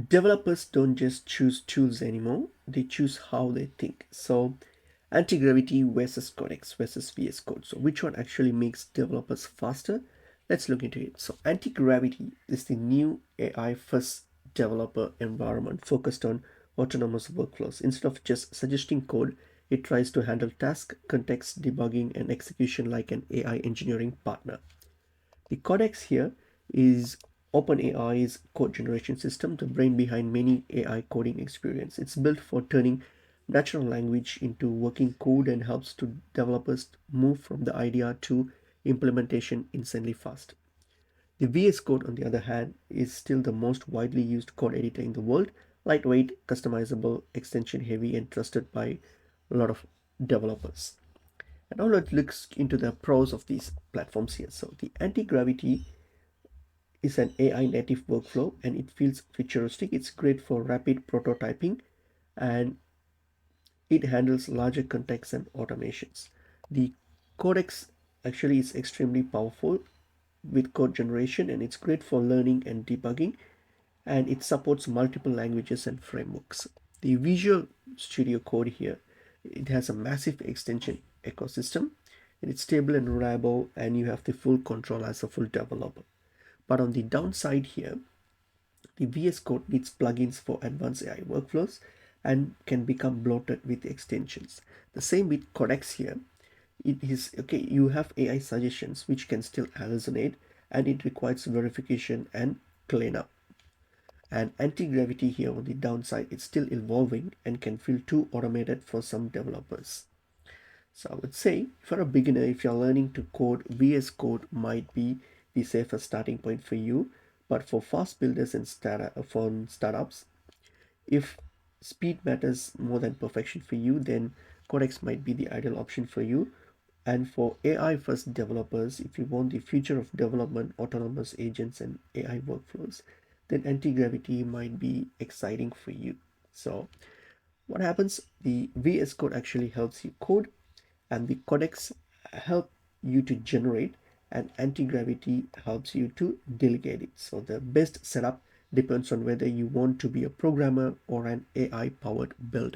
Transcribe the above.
Developers don't just choose tools anymore, they choose how they think. So Antigravity versus Codex versus VS Code. So which one actually makes developers faster? Let's look into it. So Antigravity is the new AI first developer environment focused on autonomous workflows. Instead of just suggesting code, it tries to handle task, context, debugging, and execution like an AI engineering partner. The Codex here is OpenAI's code generation system, the brain behind many AI coding experience. It's built for turning natural language into working code and helps to developers move from the idea to implementation insanely fast. The VS Code, on the other hand, is still the most widely used code editor in the world, lightweight, customizable, extension heavy, and trusted by a lot of developers. And now let's look into the pros of these platforms here. So the anti-gravity is an AI native workflow and it feels futuristic. It's great for rapid prototyping and it handles larger contexts and automations. The codex actually is extremely powerful with code generation and it's great for learning and debugging, and it supports multiple languages and frameworks. The Visual Studio Code here, it has a massive extension ecosystem and it's stable and reliable and you have the full control as a full developer. But on the downside here, the VS Code needs plugins for advanced AI workflows and can become bloated with extensions. The same with Codex here. It is okay, you have AI suggestions which can still hallucinate and it requires verification and cleanup. And anti-gravity here on the downside, it's still evolving and can feel too automated for some developers. So I would say for a beginner, if you're learning to code, VS Code might be the safest starting point for you. But for fast builders and startups, if speed matters more than perfection for you, then Codex might be the ideal option for you. And for AI first developers, if you want the future of development, autonomous agents, and AI workflows, then anti-gravity might be exciting for you. So what happens? The VS Code actually helps you code and the codex help you to generate, and anti-gravity helps you to delegate it. So the best setup depends on whether you want to be a programmer or an AI powered builder.